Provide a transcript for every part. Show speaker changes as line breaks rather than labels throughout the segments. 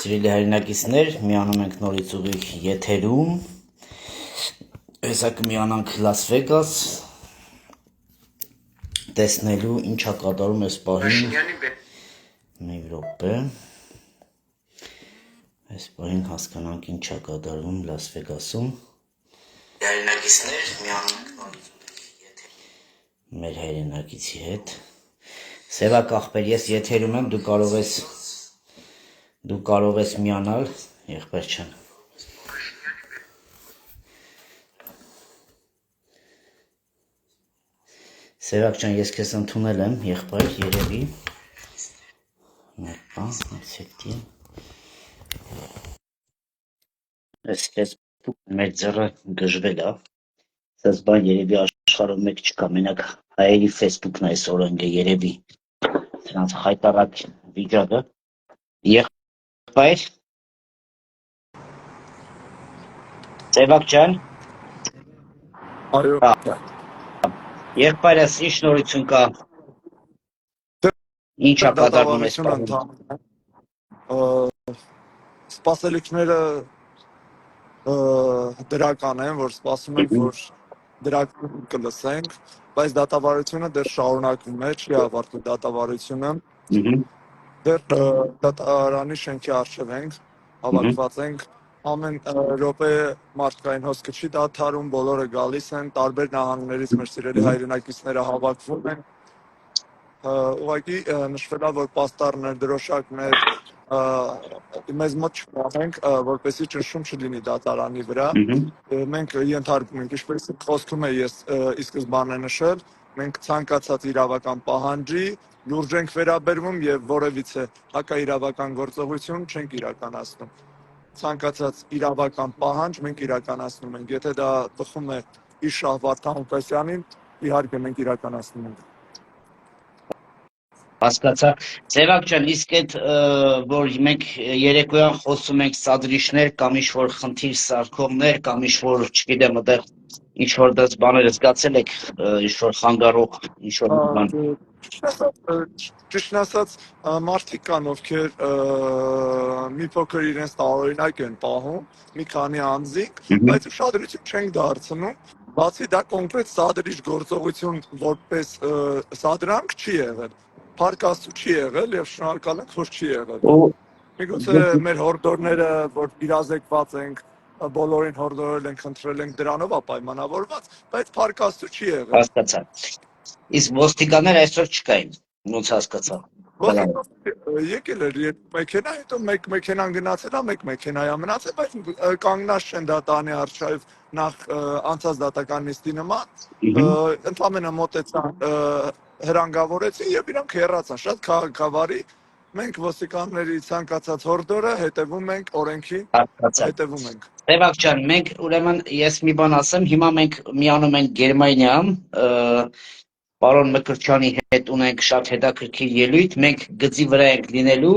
Սիրելի հայրենակիցներ, միանում ենք նորից ուղիղ եթերում, հեսա կմիանանք Լաս Վեգաս, տեսնելու ինչա կատարում այս պահին, մեկ րոպե, այս պահին հասկանանք ինչա կատարվում Լաս Վեգասում, հայրենակիցներ, միանում ենք նորից ուղիղ եթերում, մեր հայրենակիցի հետ, Սևակ աղբեր, ես եթերում եմ, դու կարող ես միանալ, եղբայր չեն։ Սևակ ջան, ես քեզ ընդունել եմ, եղբայր, երևի։ Մեկ բան, սեկտի։ Այս Facebook մեր ձեռը գժվել է։ Սենց բան երևի աշխարհում մեկ չկա, մենակ հայերի Facebook-ն այս օրենքը երևի։ Սրանց խայտարակ վիճակը։ Եղբայր։ Սևակ ջան։
Այո։
Եղբայրս ինչ նորություն կա։ Ինչա կատարվում այս պահին։
Սպասելիքները դրական են, որ սպասում ենք, որ դրական կլսենք, բայց դատավարությունը դեռ շարունակվում է, չի ավարտվել դատավարությունը։ Դեռ դատարանի շենքի առջև ենք, հավաքված ենք, ամեն րոպե մարդկային հոսքը չի դադարում, բոլորը գալիս են, տարբեր նահանգներից մեր սիրելի հայրենակիցները հավաքվում են։ Ուղղակի նշվել է, որ պաստառ ներդրոշակներ մեզ մոտ չկարենք, որպեսզի ճնշում չլինի դատարանի վրա։ Մենք ենթարկում ենք, ինչպես խոսքում է ես ի սկզբանե նշել, մենք ցանկացած իրավական պահանջի լուրջ ենք վերաբերվում եւ որևիցե հակաիրավական գործողություն չենք իրականացնում։ Ցանկացած իրավական պահանջ մենք իրականացնում ենք։ Եթե դա բխում է Իշահ Վարդան Ղուկասյանին, իհարկե մենք իրականացնում ենք։
Հասկացա։ Սևակ ջան, իսկ այդ որ մենք երեկոյան խոսում ենք սադրիչներ կամ ինչ-որ խնդիր սարքողներ կամ ինչ-որ, չգիտեմ, այդտեղ ինչ-որ դες բաներ զգացել եք, ինչ-որ խանգարող, ինչ-որ բան։
Ճիշտ ասած, մարդիկ կան, ովքեր մի փոքր իրենց տարօրինակ են պահում, մի քանի անձինք, բայց ուշադրություն չենք դարձնում, բացի դա կոնկրետ սադրիչ գործողություն որպես սադրանք չի եղել, փառք Աստծո չի եղել եւ շնորհակալ ենք, որ չի եղել։ Միգուցե մեր հորդորները, որ իրազեկված ենք, բոլորին հորդորել ենք, խնդրել ենք դրանով պայմանավորված, բայց փառք Աստծո չի եղել։
Հասկացա։ Իսկ ոստիկաններ այսօր չկային, ոնց հասկացա։
Եկել էր մեքենա, հետո մեկ մեքենան գնացել է, մեկ մեքենա է մնացել, բայց կանգնած չեն դատարանի առջև նախ անցած դատական նիստի նման, ընդամենը մոտեցան, հրանգավորեցին եւ իրանք հեռացան, շատ քաղաքավարի։ Մենք ոստիկանների ցանկացած հորդորը հետևում ենք, օրենքին հետևում ենք։
Սևակ ջան, մենք ուրեմն ես մի բան ասեմ, հիմա մենք միանում ենք Գերմանիա, պարոն Մկրտչյանի հետ ունենք շատ հետաքրքիր ելույթ, մենք գծի վրա ենք լինելու,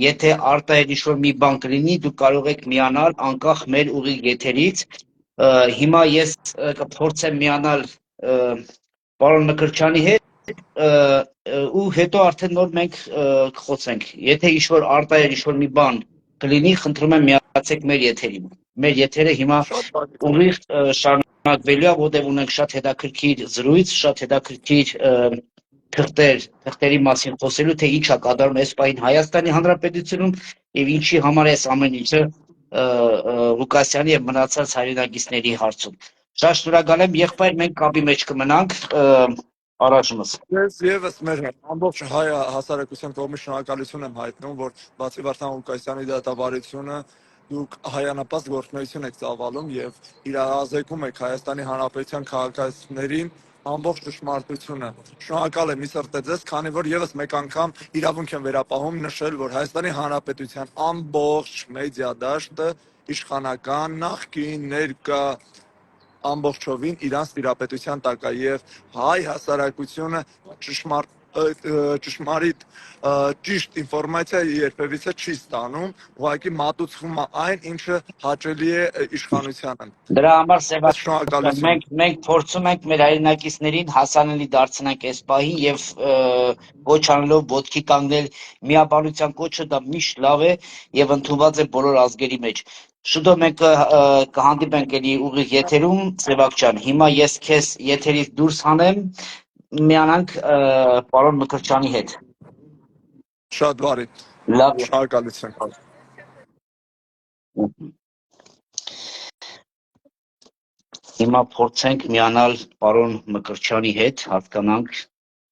եթե արտահայտ ինչ-որ մի բան կլինի, դուք կարող եք միանալ անկախ մեր ուղիղ եթերից։ Հիմա ես կփորձեմ միանալ պարոն Մկրտչյանի հետ ու հետո արդեն նոր մենք կխոսենք։ Եթե ինչ-որ արտահայտ ինչ-որ մի բան կլինի, խնդրում եմ միացեք մեր եթերին։ Մեր եթերը հիմա ուղիղ շարունակվելու է, որտեղ ունենք շատ հետաքրքիր զրույց, շատ հետաքրքիր թղթերի մասին խոսելու, թե ինչ է կատարում այս պահին Հայաստանի Հանրապետությունում եւ ինչի համար է այս ամեն ինչը Ղուկասյանի եւ մնացած հայրենակիցների հարցում։ Շատ շնորհակալ եմ, եղբայր, մենք կապի մեջ կմնանք առաջնս։
Ես եւս մեր ամբողջ հայ հասարակության կողմից շնորհակալություն եմ հայտնում, որ բացի Վարդան Ղուկասյանի դատավարությունը դուք հայանապաստ գործունեություն եք ծավալում եւ իրազեկում եք Հայաստանի Հանրապետության քաղաքացիներին ամբողջ ճշմարտությունը։ Շնորհակալ եմ ի սրտե ձեզ, քանի որ եւս մեկ անգամ իրավունք եմ վերապահում նշել, որ Հայաստանի Հանրապետության ամբողջ մեդիա դաշտը իշխանական, նախկին, ներկա ամբողջովին իրանց տիրապետության տակ է եւ հայ հասարակությունը ճշմարտ ճշմարիտ ճիշտ ինֆորմացիա երբևիցե չի ստանում, ուղղակի մատուցվում է այն, ինչը հաճելի է իշխանությանը։
Դրա համար
Շնորհակալություն։
մենք փորձում ենք մեր հայրենակիցներին հասանելի դարձնենք այս պահին եւ ոչ անելով ոտքի կանգնել միաբանության կոչը դա միշտ լավ է եւ ընդունված է բոլոր ազգերի մեջ։ Շուտով մենք կհանդիպենք էլի ուղիղ եթերում, Սևակ ջան։ Հիմա ես քեզ եթերից դուրս հանեմ, միանանք պարոն Մկրտչյանի հետ։
Շատ բարի։
Լավ։
Շնորհակալություն։
Հիմա փորձենք միանալ պարոն Մկրտչյանի հետ, հասկանանք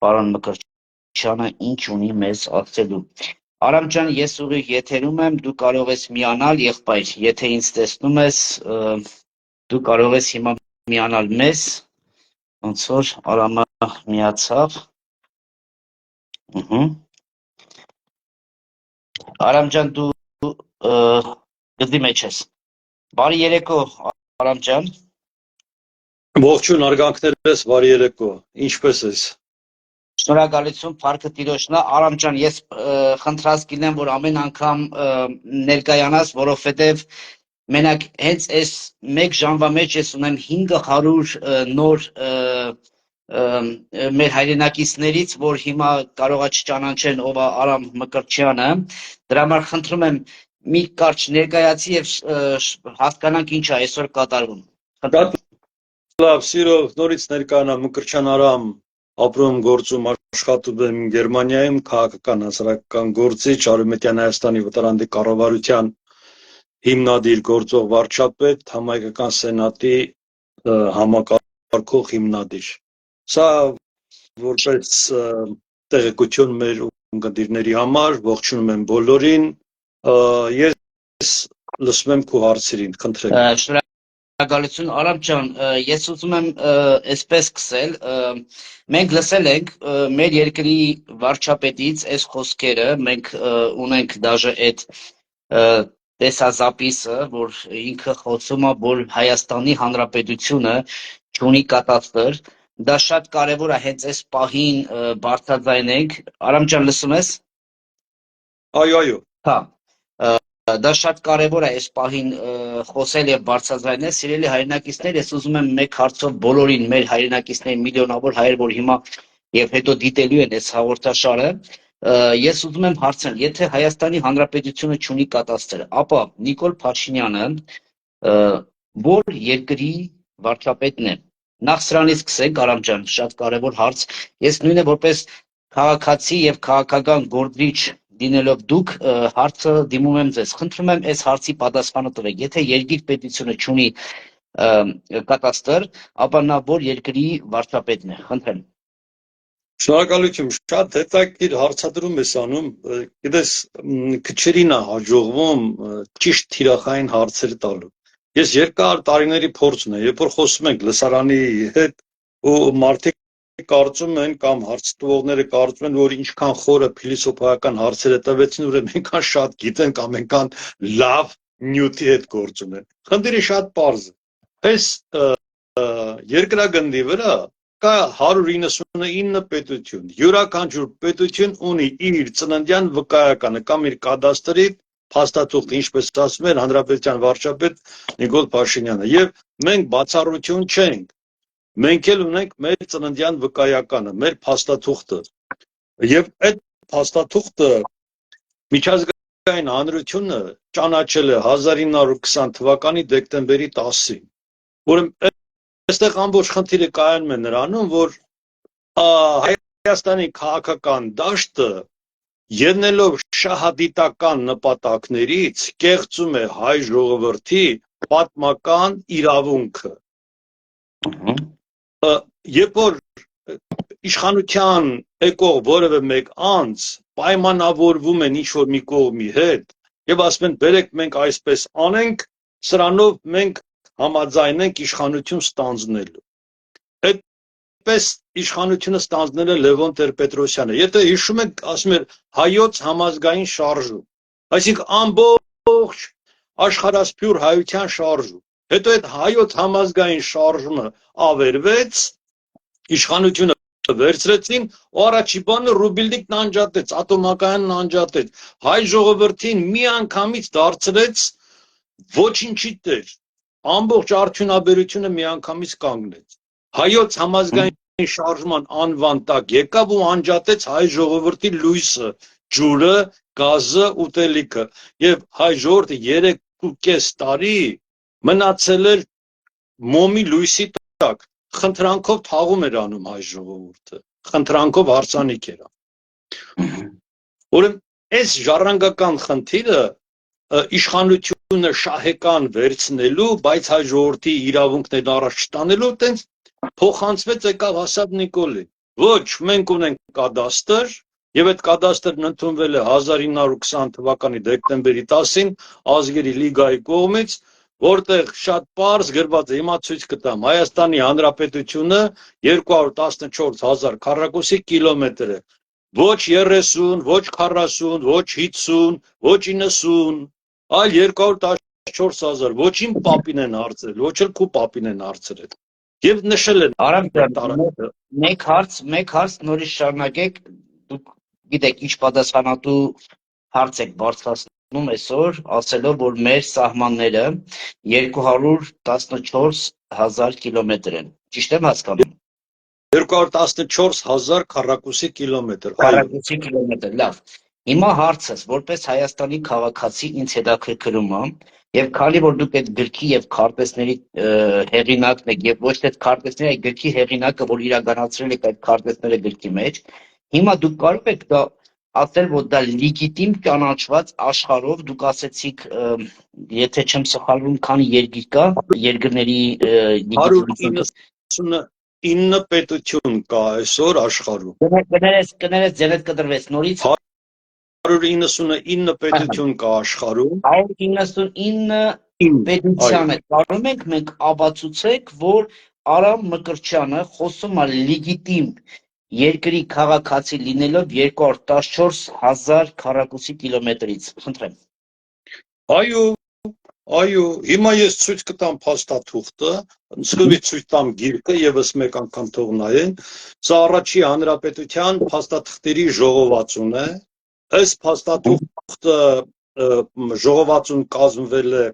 պարոն Մկրտչյանը ինչ ունի մեզ ասելու։ Արամ ջան, ես ուղիղ եթերում եմ, դու կարող ես միանալ, եղբայր, եթե ինձ տեսնում ես, դու կարող ես հիմա միանալ մեզ, ոնց որ Արամը միացավ։ Արամ ջան, դու գծի մեջ ես։ Բարի երեկո, Արամ ջան։
Ողջույն արգանքներս, բարի երեկո, ինչպես ես։
Շնորհակալություն, Փառքը Տիրոջնա, Արամ ջան, ես խնդրած կլինեմ, որ ամեն անգամ ներկայանաս, որովհետև մենակ հենց այս մեկ ժամվա մեջ ես ունեմ 500 նոր մեր հայրենակիցներից, որ հիմա կարողա չճանաչեն ով է Արամ Մկրտչյանը, դրա համար խնդրում եմ մի կարճ ներկայացի եւ հասկանանք ինչ է այսօր կատարվում։
Լավ, սիրով նորից ներկայանամ Մկրտչյան Արամ, ապրում գործում աշխատում եմ Գերմանիայում, քաղաքական հասարակական գործիչ, Արևմտյան Հայաստանի վտարանդի կառավարության հիմնադիր գործող վարչապետ, համայնքական սենատի համակարգող հիմնադիր։ Սա որպես տեղեկություն մեր ունկնդիրների համար, ողջունում եմ բոլորին, ես լսում եմ քո հարցերին, խնդրեմ։
Շնորհակալություն, Արամ ջան, ես ուզում եմ այսպես սկսել, մենք լսել ենք մեր երկրի վարչապետից այս խոսքերը, մենք ունենք դաժե այդ տեսազապիսը, որ ինքը խոսում է, որ Հայաստանի Հանրապետությունը չունի կատաստր, դա շատ կարևոր է հենց այս պահին բարձրաձայնենք։ Արամ ջան, լսում ես։
Այո։
Հա։ Դա շատ կարևոր է այս պահին խոսել եւ բարձրաձայնել, սիրելի հայրենակիցներ, ես ուզում եմ մեկ հարցով բոլորին մեր հայրենակիցներին միլիոնավոր հայեր, որ հիմա եւ հետո դիտելու են այս հաղորդաշարը, ես ուզում եմ հարցնել, եթե Հայաստանի Հանրապետությունը չունի կատաստր, ապա Նիկոլ Փաշինյանը որ երկրի վարչապետն է։ Նախ սրանից սկսենք, Արամ ջան, շատ կարևոր հարց։ Ես նույնը որպես քաղաքացի եւ քաղաքական գործիչ դինելով դուք հարցը դիմում եմ ձեզ։ Խնդրում եմ այս հարցի պատասխանը տվեք։ Եթե երկիր պետությունը չունի կատաստր, ապա նա որ երկրի վարչապետն է։ Խնդրեմ։
Շնորհակալություն, շատ հետաքրքիր հարցադրում ես անում, գիտես, քչերին է հաջողվում ճիշտ թիրախային հարցեր տալու։ Ես երկար տարիների փորձ ունեմ, երբ որ խոսում ենք լսարանի հետ ու մարդիկ կարծում են կամ հարց տվողները կարծում են, որ ինչքան խորը փիլիսոփայական հարցեր է տվեցին, որ այնքան շատ գիտեն կամ այնքան լավ նյութի հետ գործ ունեն։ Խնդիրը շատ պարզ է։ Այս երկրագնդի վրա կա 199 պետություն։ Յուրաքանչյուր պետություն ունի իր ծննդյան վկայականը կամ իր կադաստրի փաստաթուղթը, ինչպես ասում էր Հանրապետության վարչապետ Նիկոլ Փաշինյանը։ Եվ մենք բացառություն չենք։ Մենք էլ ունենք մեր ծննդյան վկայականը, մեր փաստաթուղթը։ Եվ այդ փաստաթուղթը միջազգային հանրությունը ճանաչել է 1920 թվականի դեկտեմբերի 10-ին։ Ուրեմն այստեղ ամբողջ խնդիրը կայանում է նրանում, որ Հայաստանի քաղաքական դաշտը ելնելով շահադիտական նպատակներից կեղծում է հայ ժողովրդի պատմական իրավունքը։ Երբ որ իշխանության եկող որևէ մեկ անձ պայմանավորվում են ինչ-որ մի կողմի հետ եւ ասում են բերեք մենք այսպես անենք, սրանով մենք համաձայնենք իշխանություն ստանձնելու։ Այդպես իշխանությունը ստանձնել է Լևոն Տեր-Պետրոսյանը։ Եթե հիշում եք, ասում էր հայոց համազգային շարժում, այսինքն ամբողջ աշխարհասփյուր հայության շարժում։ Հետո այդ հայոց համազգային շարժումը ավերվեց, իշխանությունը վերցրեցին ու առաջի բանը ռուբիլնիկն անջատեց, ատոմակայանն անջատեց, հայ ժողովրդին մի անգամից դարձրեց ոչինչի տեր, ամբողջ արդյունաբերությունը մի անգամից կանգնեց, հայոց համազգային շարժման անվան տակ եկավ ու անջատեց հայ ժողովրդի լույսը, ջուրը, գազը, ուտելիքը եւ հայ ժողովուրդը 3.5 տարի մնացել էր մոմի լույսի տակ, խնդրանքով թաղում էր անում հայ ժողովուրդը, խնդրանքով հարսանիք էր անում։ Ուրեմն այս ժառանգական խնդիրը իշխանությունը շահեկան վերցնելու, բայց հայ ժողովրդի իրավունքներն առաջ չտանելու, տենց փոխանցվեց եկավ հասավ Նիկոլի։ Ոչ, մենք ունենք կադաստր, եւ այդ կադաստրն ընդունվել է 1920 թվականի դեկտեմբերի 10-ին Ազգերի լիգայի կողմից, որտեղ շատ պարզ գրված է, հիմա ցույց կտամ, Հայաստանի Հանրապետությունը 214,000 քառակուսի կիլոմետր է, ոչ 30, ոչ 40, ոչ 50, ոչ 90, այլ 214,000, ոչ իմ պապին են հարցրել, ոչ էլ քու պապին են հարցրել։ Եվ նշել են
Արամ, մեկ հարց նորից շարունակեք, դուք գիտեք ինչ պատասխանատու հարց եք բարձրացնում այսօր, ասելով, որ մեր սահմանները 214,000 կիլոմետր են, ճիշտ եմ հասկանում։
214,000 քառակուսի կիլոմետր,
քառակուսի կիլոմետր, լավ։ Հիմա հարցս, որպես Հայաստանի քաղաքացի ինձ հետաքրքրում է, եւ քանի որ դուք այդ գրքի եւ քարտեզների հեղինակն եք եւ ոչ թե քարտեզների, այլ գրքի հեղինակը, որ իրականացրել եք այդ քարտեզները գրքի մեջ, հիմա դուք կարող եք դա ասել, որ դա լեգիտիմ ճանաչված աշխարհով, դուք ասեցիք, եթե չեմ սխալվում, քանի երկիր կա, երկրների
199 պետություն կա այսօր աշխարհում։
Կներես ձենդ կտրվեց նորից
199 պետություն կա աշխարհում։
199 պետության է։ Կարող ենք մենք ապացուցենք, որ Արամ Մկրտչյանը խոսում է լեգիտիմ երկրի քաղաքացի լինելով 214,000 քառակուսի կիլոմետրից։ Խնդրեմ։
Այո, հիմա ես ցույց կտամ փաստաթուղթը, սկզբից ցույց տամ գիրքը եւս մեկ անգամ թող նայեն։ Սա առաջի հանրապետության փաստաթղթերի ժողովածուն է։ Այս փաստաթուղթը ժողովածուն կազմվել է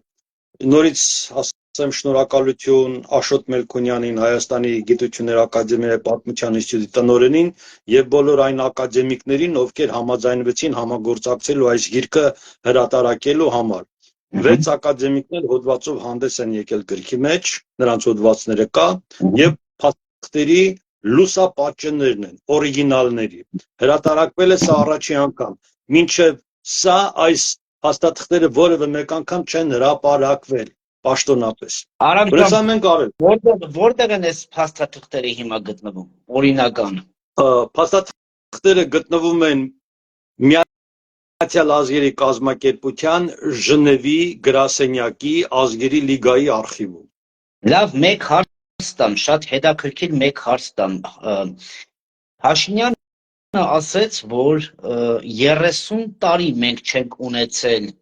նորից ասեմ շնորհակալություն Աշոտ Մելքոնյանին, Հայաստանի Գիտությունների Ակադեմիայի Պատմության ինստիտուտի տնօրենին եւ բոլոր այն ակադեմիկներին, ովքեր համաձայնվեցին համագործակցելու այս գիրքը հրատարակելու համար։ 6 ակադեմիկներ հոդվածով հանդես են եկել գրքի մեջ, նրանց հոդվածները կա եւ փաստերի լուսապատճեններն են, օրիգինալների։ Հրատարակվել է սա առաջի անգամ։ Մինչև սա այս փաստաթղթերը որևէ մեկ անգամ չեն հրապարակվել պաշտոնապես։ Ուրեմն մենք արել։
Որտեղ են այս փաստաթղթերը հիմա գտնվում, օրինական։
Փաստաթղթերը գտնվում են Միացյալ Ազգերի կազմակերպության Ժնևի գրասենյակի Ազգերի լիգայի արխիվում։
Լավ, մեկ հարց տամ, շատ հետաքրքիր մեկ հարց տամ։ Փաշինյանը ասեց, որ 30 տարի մենք չենք ունեցել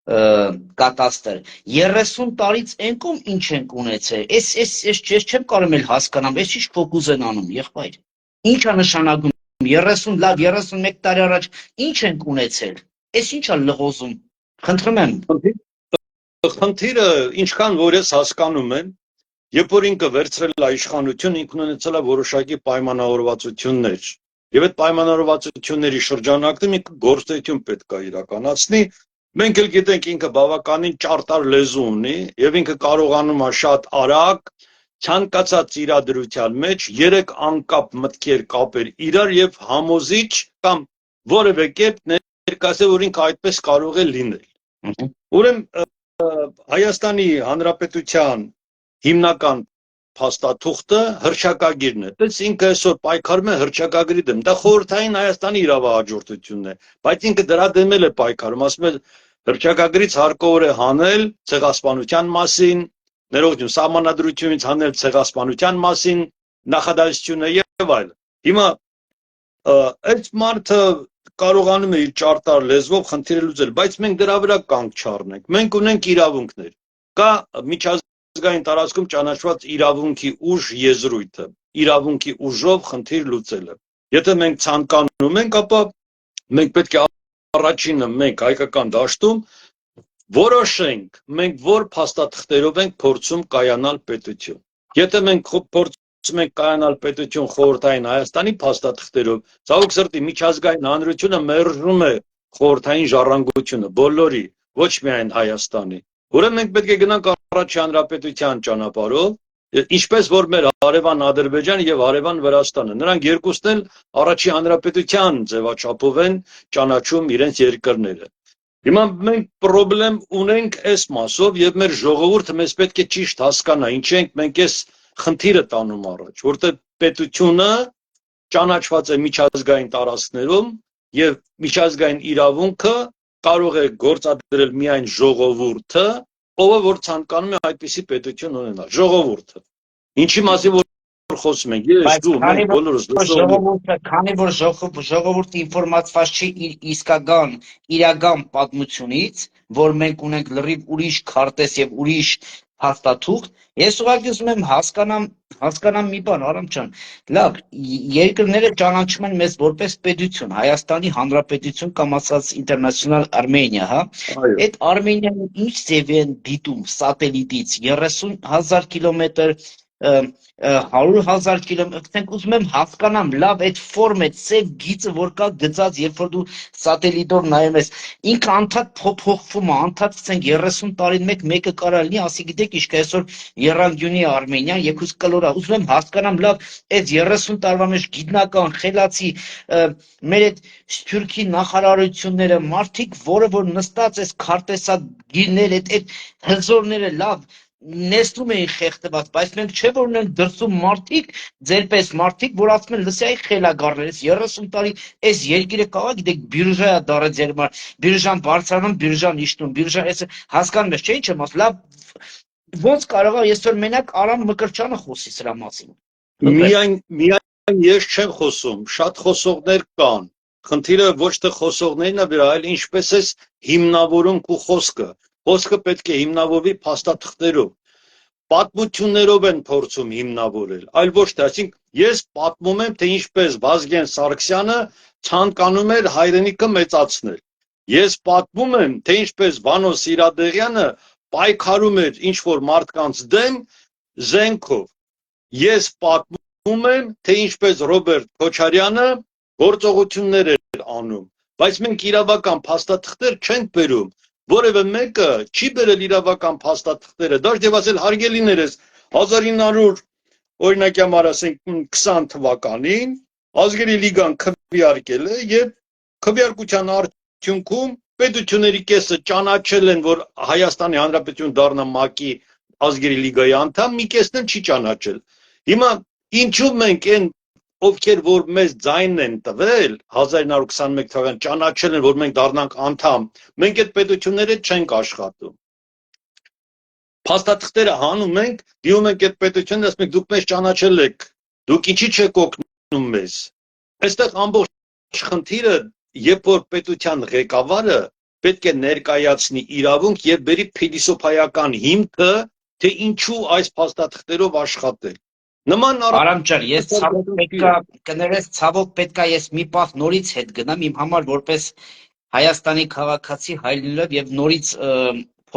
կատաստր։ 30 տարից ենկում ինչ ենք ունեցել։ Ես չեմ կարող էլ հասկանամ, ես ինչ ֆոկուս են անում, եղբայր։ Ինչ է նշանակում 30, լավ 31 տարի առաջ ինչ ենք ունեցել։ Ես ինչ է լղոզում։ Խնդրում եմ։
Խնդիրը ինչքան որ ես հասկանում եմ, երբ որ ինքը վերցրել է իշխանություն, ինքն ունեցել է որոշակի պայմանավորվածություններ։ Եվ այդ պայմանավորվածությունների շրջանակում ինքը գործունեություն պետք է իրականացնի։ Մենք էլ գիտենք ինքը բավականին ճարտար լեզու ունի եւ ինքը կարողանում է շատ արագ ցանկացած իրադրության մեջ 3 անկապ մտքեր կապել իրար եւ համոզիչ կամ որևէ կերպ ներկայացնել, որ ինքը այդպես կարող է լինել։ Ուրեմն Հայաստանի Հանրապետության հիմնական փաստաթուղթը հռչակագիրն է։ Դες ինքը այսօր պայքարում է հռչակագրի դեմ։ Դա խորհրդային Հայաստանի իրավահաջորդությունն է, բայց ինքը դրա դեմ է պայքարում, ասում է հռչակագրից հարկավոր է հանել ցեղասպանության մասին, ներողություն, սահմանադրությունից հանել ցեղասպանության մասին, նախադասությունը եւ այլն։ Հիմա այդ մարդը կարողանում է իր ճարտար լեզվով խնդիրը լուծել, բայց մենք դրա վրա կանգ չառնենք։ Մենք ունենք իրավունքներ։ Կա միջազգային տարածքում ճանաչված իրավունքի ուժ եզրույթը։ իրավունքի ուժով խնդիր լուծելը։ Եթե մենք ցանկանում ենք, ապա մենք պետք է առաջինը մենք հայկական դաշտում որոշենք, մենք որ փաստաթղթերով ենք փորձում կայանալ պետություն։ Եթե մենք փորձում ենք կայանալ պետություն խորհրդային Հայաստանի փաստաթղթերով, ցավոք սրտի միջազգային հանրությունը մերժում է խորհրդային ժառանգությունը բոլորի, ոչ միայն Հայաստանի։ Ուրեմն մենք պետք է գնանք առաջի հանրապետության ճանապարհով, ինչպես որ մեր հարևան Ադրբեջանը եւ հարևան Վրաստանը, նրանք երկուսն էլ առաջի հանրապետության ձևաչափով են ճանաչում իրենց երկրները։ Հիմա մենք խնդրեմ ունենք այս մասով եւ մեր ժողովուրդը մեզ պետք է ճիշտ հասկանա, ինչ ենք մենք այս խնդիրը տանում առաջ, որտեղ պետությունը ճանաչված է միջազգային տարածքներում եւ միջազգային իրավունքը կարող է գործադրել միայն ժողովուրդը, ով որ ցանկանում է այդպիսի պետություն ունենալ, ժողովուրդը։ Ինչի մասին որ խոսում ենք, ես դու մենք բոլորս
քանի որ ժողովուրդը ինֆորմացված չի իր իսկական իրական պատմությունից, որ մենք ունենք լրիվ ուրիշ քարտեզ եւ ուրիշ հաստատուղթ, ես ուղղակի ուզում եմ հասկանամ մի բան, Արամ ջան, լավ, երկրները ճանաչում են մեզ որպես պետություն, Հայաստանի Հանրապետություն կամ ասած ինտերնացիոնալ Արմենիա, հա, այդ Արմենիան ինչ ձևի են դիտում սատելիտից 30,000 կիլոմետր 100,000 կիլոմետր, ուզում եմ հասկանամ լավ այդ ֆորմ, այդ սև գիծը, որ կա գծած, երբ որ դու սատելիտով նայում ես, ինքը անդադ փոփոխվում է, անդադ 30 տարին մեկը կարա լինի, ասի գիտեք ինչ կա այսօր Եռանկյունի Արմենիան, եկուս կլորա, ուզում եմ հասկանամ լավ այդ 30 տարվա մեջ գիտնական, խելացի, մեր այդ Սփյուռքի նախարարությունները, մարդիկ, որը որ նստած այս քարտեզագիրներ, այդ հզորները լավ նեստում էին խեղդված, բայց մենք չէ որ ունենք դրսում մարդիկ, ձերպես մարդիկ, որ ասում են լսի այ խելագարներ, 30 տարի այս երկիրը կաղա, գիտեք, բիրժա է դարը ձեր համար, բիրժան բարձրանում, բիրժան իջնում, բիրժան, այս հասկանում ես, չէ՞ ինչ եմ ասում, լավ, ոնց կարող է այսօր մենակ Արամ Մկրտչյանը խոսի սրա մասին։
Միայն ես չեմ խոսում, շատ խոսողներ կան։ Խնդիրը ոչ թե խոսողներն է վրա, այլ ինչպես է հիմնավորում ու Խոսքը պետք է հիմնավորվի փաստաթղթերով, պատմություններով են փորձում հիմնավորել, այլ ոչ թե, այսինքն ես պատմում եմ, թե ինչպես Վազգեն Սարգսյանը ցանկանում էր հայրենիքը մեծացնել։ Ես պատմում եմ, թե ինչպես Վանո Սիրադեղյանը պայքարում էր ինչ-որ մարդկանց դեմ զենքով։ Ես պատմում եմ, թե ինչպես Ռոբերտ Քոչարյանը գործողություններ էր անում, բայց մենք իրավական փաստաթղթեր չենք բերում։ Որևէ մեկը չի բերել իրավական փաստաթղթերը, դաշտ եւ ասել հարգելիներս 1900 օրինակ համար ասենք 20 թվականին Ազգերի լիգան քվեարկել է եւ քվեարկության արդյունքում պետությունների կեսը ճանաչել են, որ Հայաստանի Հանրապետություն դառնա ՄԱԿ-ի Ազգերի լիգայի անդամ, մի կեսն էլ չի ճանաչել։ Հիմա ինչու մենք այն ովքեր որ մեզ ձայնն են տվել 1921 թվականին ճանաչել են, որ մենք դառնանք անդամ, մենք այդ պետությունները չենք աշխատում։ Փաստաթղթերը հանում ենք, դիմում ենք այդ պետությունները, ասում ենք դուք մեզ ճանաչել եք, դուք ինչի չեք օգնում մեզ։ Այստեղ ամբողջ խնդիրը, երբ որ պետության ղեկավարը պետք է ներկայացնի իրավունք եւ բերի փիլիսոփայական հիմքը, թե ինչու այս փաստաթղթերով աշխատել։
Արամ ջան, ես ցավոք պետքա ես մի պահ նորից հետ գնամ իմ համար որպես Հայաստանի քաղաքացի հայ լինելով եւ նորից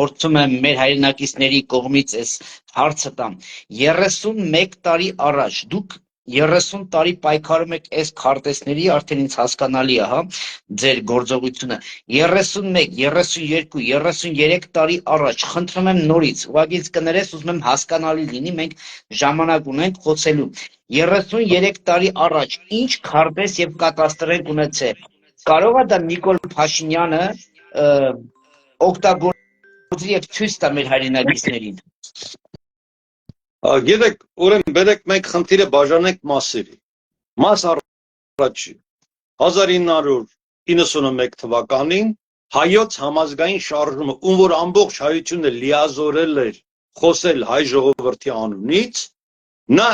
փորձում եմ մեր հայրենակիցների կողմից այս հարցը տամ 31 տարի առաջ դուք 30 տարի պայքարում եք այս քարտեզների, արդեն ինձ հասկանալի է, հա, ձեր գործողությունը 31, 32, 33 տարի առաջ, խնդրում եմ նորից, ուղղակի ինձ կներես, ուզում եմ հասկանալի լինի, մենք ժամանակ ունենք խոսելու 33 տարի առաջ ինչ քարտեզ եւ կատաստր ենք ունեցել։ Կարող է դա Նիկոլ Փաշինյանը օգտագործի եւ ցույց տա մեր հայրենակիցներին։
Գիտեք, ուրեմն բերեք մենք խնդիրը բաժանենք մասերի։ Մաս առաջի 1991 թվականին հայոց համազգային շարժումը, ում որ ամբողջ հայությունը լիազորել էր խոսել հայ ժողովրդի անունից, նա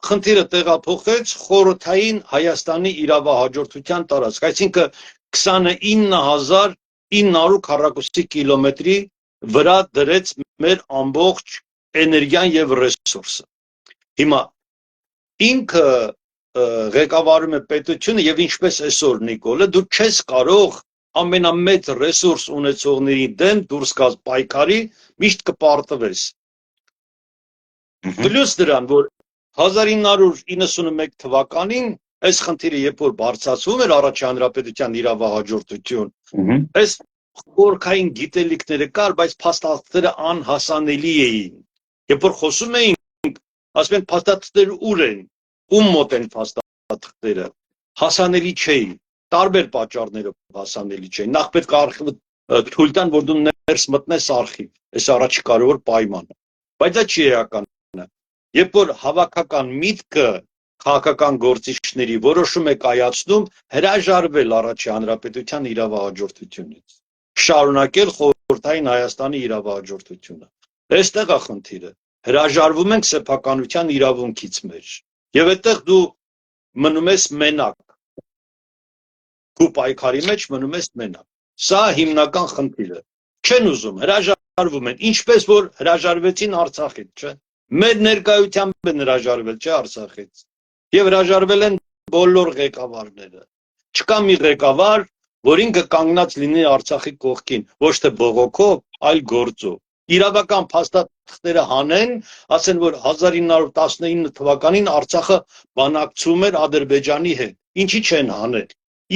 խնդիրը տեղափոխեց խորհրդային Հայաստանի իրավահաջորդության տարածք, այսինքն 29,900 քառակուսի կիլոմետրի վրա դրեց մեր ամբողջ էներգիան եւ ռեսուրսը։ Հիմա ինքը ղեկավարում է պետությունը եւ ինչպես այսօր Նիկոլը դու չես կարող ամենամեծ ռեսուրս ունեցողների դեմ դուրս գալ պայքարի միշտ կպարտվես Պլյուս դրան որ 1991 թվականին այս խնդիրը երբ որ բարձրացվում էր առաջ հանրապետության իրավահաջորդություն այս խորքային գիտելիքները կար բայց փաստաթղթերը անհասանելի էին երբ որ խոսում էին ասում են փաստաթղթերը ուր են ում մոտ են փաստաթղթերը հասանելի չէին տարբեր պատճառներով հասանելի չէին նախ պետք է արխիվը թույլ տան որ դու ներս մտնես արխիվ այս առաջի կարևոր պայմանը բայց դա չի էականը երբ որ հավաքական միտքը քաղաքական գործիչների որոշում է կայացնում հրաժարվել առաջի հանրապետության իրավահաջորդությունից շարունակել խորհրդային Հայաստանի իրավահաջորդությունը այստեղ է խնդիրը հրաժարվում ենք սեփականության իրավունքից մեր եւ այդտեղ դու մնում ես մենակ քու պայքարի մեջ մնում ես մենակ սա հիմնական խնդիրը չեն ուզում հրաժարվում են ինչպես որ հրաժարվեցին Արցախից չէ մեր ներկայությամբ են հրաժարվել չէ Արցախից եւ հրաժարվել են բոլոր ղեկավարները չկա մի ղեկավար որ ինքը կանգնած լինի Արցախի կողքին ոչ թե բողոքով այլ գործով իրավական փաստաթղթերը հանեն ասեն որ 1919 թվականին Արցախը բանակցում էր Ադրբեջանի հետ ինչի չեն հանել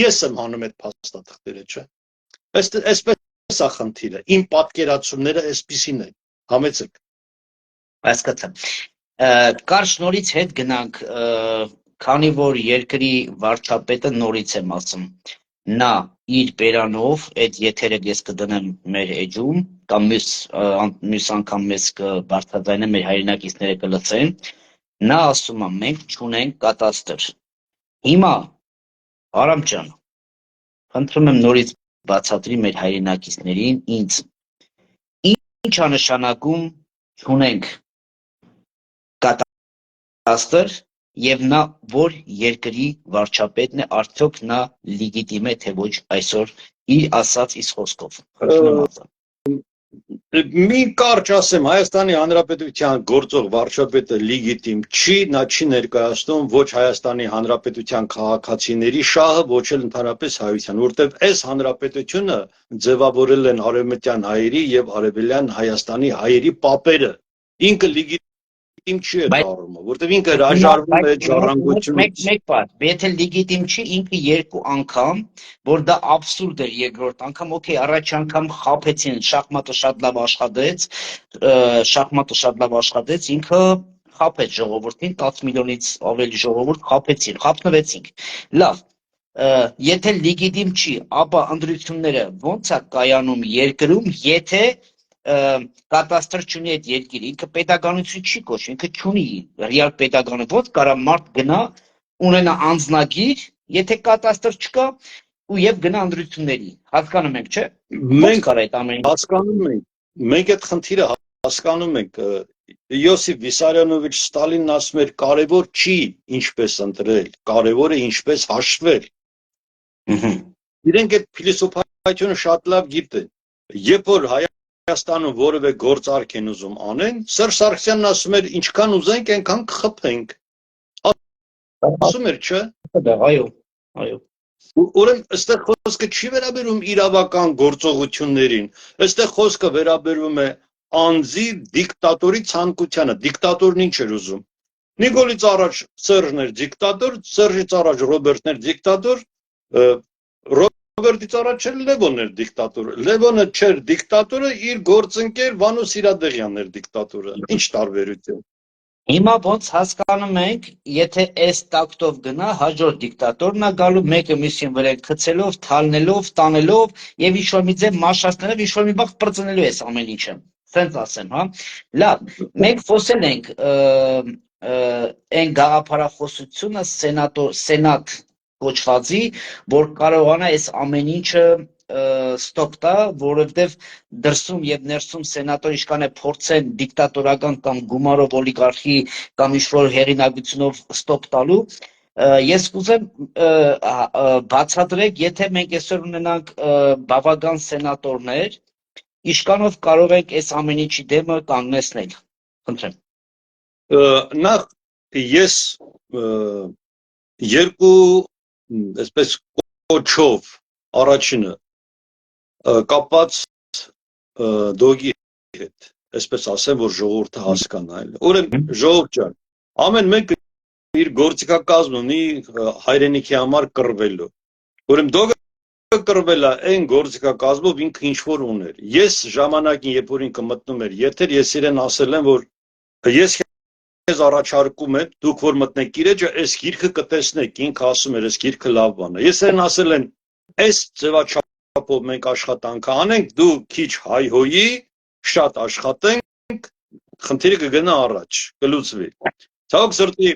ես եմ հանում այդ փաստաթղթերը չէ այսպես է խնդիրը իմ պատկերացումները այսպիսին են համեցեք
Հասկացա Կարճ նորից հետ գնանք քանի որ երկրի վարչապետը նորից եմ ասում նա իր բերանով այդ եթերը ես կդնեմ մեր էջում կամ մյուս անգամ մեզ կբարձրացնեն մեր հայրենակիցները կլսեն նա ասում է մենք չունենք կատաստր հիմա Արամ ջան խնդրում եմ նորից բացատրի մեր հայրենակիցներին ինձ ինչ է նշանակում չունենք կատաստր եւ նա որ երկրի վարչապետն է արդյոք նա լեգիտիմ է թե ոչ այսօր իր ասած իսկ խոսքով
մի կարճ ասեմ Հայաստանի Հանրապետության գործող վարչապետը լեգիտիմ չի նա չի ներկայացնում ոչ Հայաստանի Հանրապետության քաղաքացիների շահը ոչ էլ ընդհանրապես հայության որտեղ այս հանրապետությունը ձևավորել են արևմտյան հայերի եւ արևելյան Հայաստանի հայերի պապերը ինքը լեգիտիմ չի այդ առումը, որտեղ ինքը հրաժարվում է ժառանգությունից։
Մեկ բան, եթե լեգիտիմ չի, ինքը երկու անգամ, որ դա աբսուրդ էր երկրորդ անգամ, օքեյ, առաջ անգամ խաբեցին, շախմատը շատ լավ աշխատեց, ինքը խաբեց ժողովրդին, 10 միլիոնից ավելի ժողովուրդ խաբեցին, խաբնվեցինք։ Լավ, եթե լեգիտիմ չի, ապա ընտրությունները ո՞նց է կայանում երկրում, եթե կատաստր չունի այդ երկիրը, ինքը պետականություն չի կոչվում, ինքը չունի ռեալ պետականություն, ոնց կարա մարդ գնա ունենա անձնագիր, եթե կատաստր չկա ու եւ գնա ընտրությունների, հասկանում ենք, չէ՞։ Մենք կարա այդ ամեն
հասկանում ենք, մենք այդ խնդիրը հասկանում ենք, Յոսիֆ Վիսարյանովիչ Ստալինն ասում էր կարևոր չի ինչպես ընտրել, կարևորը ինչպես հաշվել։ Իրենք այդ փիլիսոփայությունը շատ լավ գիտեն, երբ որ Հայաստանում որևէ գործարք են ուզում անեն, Սերժ Սարգսյանն ասում էր ինչքան ուզենք, այնքան կխփենք։ Ասում էր, չէ՞։
Այո։
Ուրեմն այստեղ խոսքը չի վերաբերում իրավական գործողություններին, այստեղ խոսքը վերաբերում է անձի դիկտատորի ցանկությանը, դիկտատորն ինչ էր ուզում։ Նիկոլից առաջ Սերժն էր դիկտատոր, Սերժից առաջ Ռոբերտն էր դիկտատոր, Ռոբերտից առաջ էլ Լևոնն էր դիկտատորը, Լևոնը չէր դիկտատորը, իր գործընկեր Վանո Սիրադեղյանն էր դիկտատորը, ինչ տարբերություն։
Հիմա ոնց հասկանում ենք, եթե այս տակտով գնա, հաջորդ դիկտատորն է գալու, մեկը մյուսին վրա գցելով, թալնելով, տանելով եւ ինչ-որ մի ձև մաշացնելով, ինչ-որ մի բախ բրծնելու էս ամեն ինչը։ Սենց ասեմ, հա։ Լավ, մենք խոսել ենք այն գաղափարախոսությունը սենատ կոչվածի, որ կարողանա այս ամեն ինչը ստոպ տա, որովհետև դրսում եւ ներսում սենատոր իշքան է փորձեն դիկտատորական կամ գումարով օլիգարխի կամ ինչ-որ հեղինակությունով ստոպ տալու, ես կուզեմ բացատրեք, եթե մենք այսօր ունենանք բավական սենատորներ, իշքանով կարող ենք այս ամեն ինչի դեմը կանգնեցնել։ Խնդրեմ։
Նախ ես երկու այսպես կոչով առաջինը կապված դոգի հետ, այսպես ասեմ, որ ժողովուրդը հասկանա։ Ուրեմն ժողովուրդ ջան, ամեն մեկը իր գործիքակազմն ունի հայրենիքի համար կռվելու։ Ուրեմն դոգը կռվել է այն գործիքակազմով ինքը ինչ որ ուներ։ Ես ժամանակին, երբ որ ինքը մտնում էր եթեր, ես իրեն ասել եմ, որ ես քեզ առաջարկում եմ, դուք որ մտնեք իրեջը, այս գիրքը կտեսնեք, ինքը ասում էր, այս գիրքը լավ բան է։ Ես իրեն ասել եմ, այս ձևաչափով մենք աշխատանք անենք, դու քիչ հայհոյի, շատ աշխատենք, խնդիրը կգնա առաջ, կլուծվի։ Ցավոք սրտի,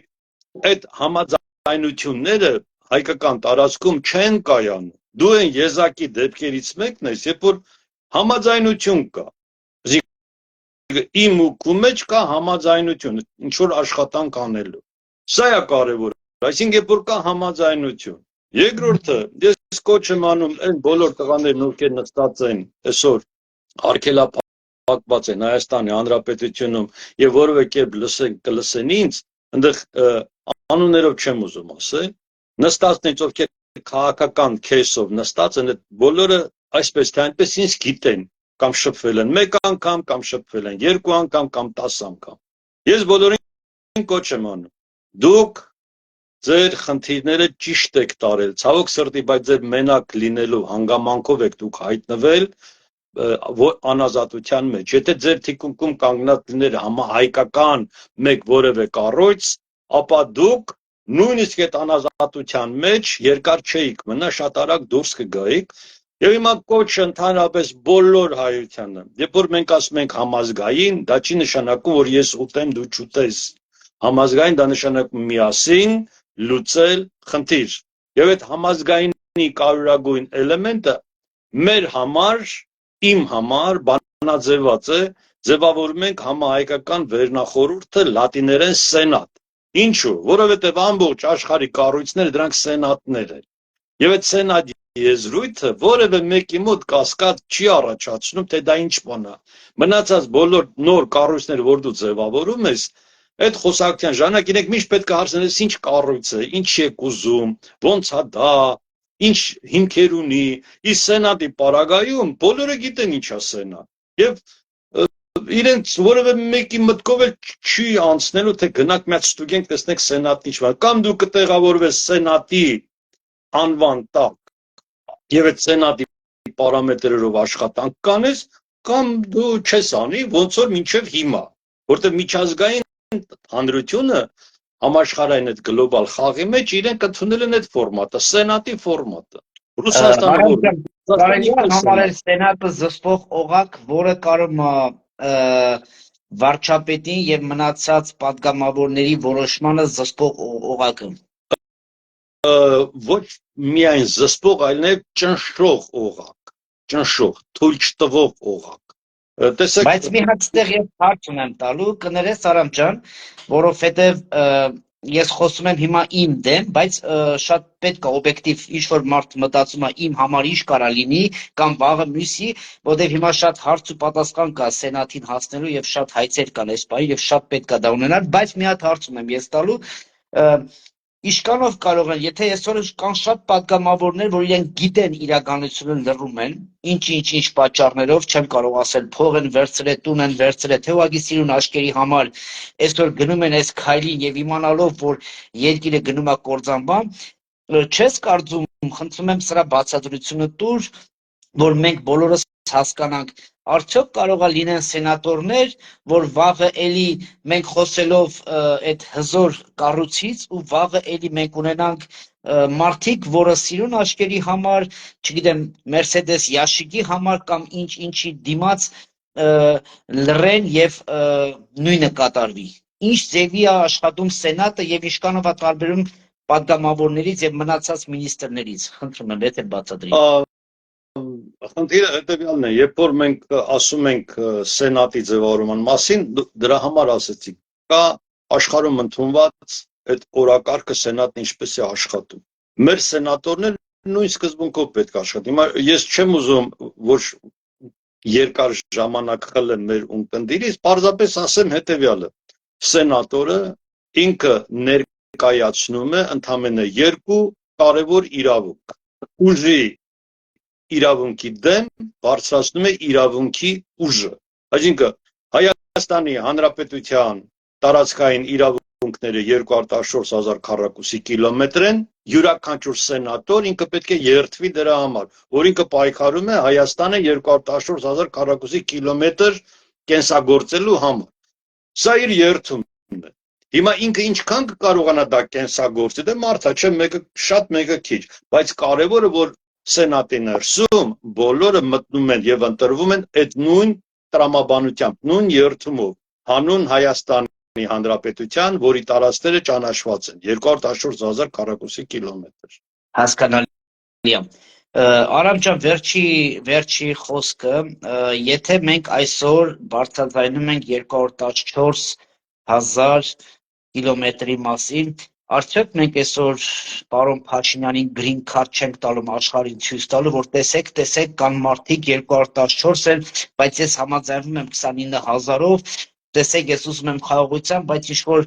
այդ համաձայնությունները հայկական տարածքում չեն կայանում։ Դու այն եզակի դեպքերից մեկն ես, երբ որ համաձայնություն կա։ Իմ ու քո մեջ կա համաձայնություն, ինչ որ աշխատանք անելու։ Սա է կարևորը, այսինքն երբ որ կա համաձայնություն։ Երկրորդը, ես կոչ եմ անում այն բոլոր տղաներին, ովքեր նստած են այսօր արգելափակված են Հայաստանի Հանրապետությունում եւ որևէ կերպ կլսեն ինձ, այնտեղ անուններով չեմ ուզում ասել, նստածներից ովքեր քաղաքական քեյսով նստած են, այդ բոլորը այսպես թե այնպես ինձ գիտեն, կամ շփվել են մեկ անգամ, կամ շփվել են երկու անգամ, կամ 10 անգամ։ Ես բոլորին կոչ եմ անում։ Դուք ձեր խնդիրները ճիշտ եք տարել, ցավոք սրտի, բայց ձեր մենակ լինելու հանգամանքով եք դուք հայտնվել անազատության մեջ։ Եթե ձեր թիկունքում կանգնած լիներ համահայկական մեկ որևէ կառույց, ապա դուք նույնիսկ այդ անազատության մեջ երկար չէիք մնա, շատ արագ դուրս կգայիք։ Եվ հիմա կոչը ընդհանրապես բոլոր հայությանը, երբ որ մենք ասում ենք համազգային, դա չի նշանակում, որ ես ուտեմ, դու չուտես։ Համազգային դա նշանակում միասին լուծել խնդիր։ Եվ այդ համազգայինի կարևորագույն էլեմենտը մեր համար, իմ համար բանաձևված է, ձևավորում ենք համահայկական վերնախորհուրդը լատիներեն սենատ։ Ինչու՞, որովհետև ամբողջ աշխարհի կառույցները դրանք սենատներ են։ Եվ այդ սենատ եզրույթը որևէ մեկի մոտ կասկած չի առաջացնում, թե դա ինչ բան է։ Մնացած բոլոր նոր կառույցները, որ դու ձևավորում ես, այդ խոսակցության ժամանակ իրենք միշտ պետք է հարցնես ինչ կառույց է, ինչ եք ուզում, ոնց է դա, ինչ հիմքեր ունի։ Իսկ սենատի պարագայում բոլորը գիտեն ինչ է սենատ։ Եվ իրենց որևէ մեկի մտքով էլ չի անցնելու, թե գնանք մի հատ ստուգենք, տեսնենք սենատն ինչ բան։ Կամ դու կտեղավորվես սենատի անվան տակ եւ այդ սենատի պարամետրերով աշխատանք կանես, կամ դու չես անի, ոնց որ մինչեւ հիմա, որտեղ միջազգային հանրությունը համաշխարհային այդ գլոբալ խաղի մեջ իրենք ընդունել են այդ ֆորմատը, սենատի ֆորմատը։ Ռուսաստանը
Կարելի համարել սենատը զսպող օղակ, որը կարող վարչապետին եւ մնացած падգամավորների որոշմանը զսպող օղակը։
Ոչ միայն զսպող, այլ նաև ճնշող օղակ, ճնշող, թույլ չտվող օղակ։ Տեսեք,
բայց մի հատ ստեղ ես հարց ունեմ տալու, կներես Արամ ջան, որովհետեւ ես խոսում եմ հիմա իմ դեմ, բայց շատ պետք է օբյեկտիվ ինչ-որ մարդ մտածում է իմ համար ինչ կարա լինի կամ վաղը մյուսի, որտեղ հիմա շատ հարց ու պատասխան կա սենատին հասնելու եւ շատ հայցեր կան այս բանի եւ շատ պետք է դա ունենալ, բայց մի հատ հարց ունեմ ես տալու, Իշկանով կարող են, եթե այսօր կան շատ падգամավորներ, որ իրենք գիտեն իրականությունը լռում են, ինչ պատճառներով, չեմ կարող ասել, փող են վերցրել, տուն են վերցրել, թե ուղղակի սիրուն աչքերի համար, այսօր գնում են այս քայլին եւ իմանալով, որ երկիրը գնում է կործանման, չես կարծում, խնդրում եմ սրա բացատրությունը տուր, որ մենք բոլորս հասկանանք, արդյոք կարող է լինեն սենատորներ, որ վաղը էլի մենք խոսելով այդ հզոր կառույցից ու վաղը էլի մենք ունենանք մարդիկ, որը սիրուն աչքերի համար, չգիտեմ, Mercedes Yashiki համար կամ ինչի դիմաց լռեն եւ նույնը կատարվի։ Ինչ ձևի է աշխատում սենատը եւ ինչքանով է տարբերում падգամավորներից եւ մնացած մինիստրներից։ Խնդրում եմ, եթե բացատրի։
Խնդիրը հետևյալն է, երբ որ մենք ասում ենք սենատի ձևավորման մասին, դրա համար ասեցի, կա աշխարհում ընդունված այդ օրակարգը սենատն ինչպես է աշխատում։ Մեր սենատորները նույն սկզբունքով պետք է աշխատեն։ Հիմա ես չեմ ուզում, որ երկար ժամանակ խլեմ մեր ունկնդիրից, պարզապես ասեմ հետևյալը. սենատորը ինքը ներկայացնում է ընդամենը երկու կարևոր իրավունք ուժի իրավունքի դեմ բարձրացնում է իրավունքի ուժը այսինքն Հայաստանի Հանրապետության տարածքային իրավունքները 214,000 քառակուսի կիլոմետր են յուրաքանչյուր սենատոր ինքը պետք է երթվի դրա համար որ ինքը պայքարում է Հայաստանը 214,000 քառակուսի կիլոմետր կենսագործելու համար սա իր երթումն է հիմա ինքը ինչքան կկարողանա դա կենսագործել դե մարդա չէ մեկը շատ մեկը քիչ բայց կարևորը որ սենատի ներսում բոլորը մտնում են եւ ընտրվում են այդ նույն տրամաբանությամբ նույն երթումով հանուն Հայաստանի Հանրապետության որի տարածքները ճանաչված են 214,000 քառակուսի կիլոմետր
հասկանալի է Արամ ջան վերջի խոսքը եթե մենք այսօր բարձրացնում ենք 214,000 կիլոմետրի մասին արդյոք մենք այսօր պարոն Փաշինյանին green card չենք տալու աշխարհին ցույց տալու որ տեսեք կան մարդիկ 214 են բայց ես համաձայնվում եմ 29,000-ով տեսեք ես ուզում եմ խաղաղությամբ բայց ինչ որ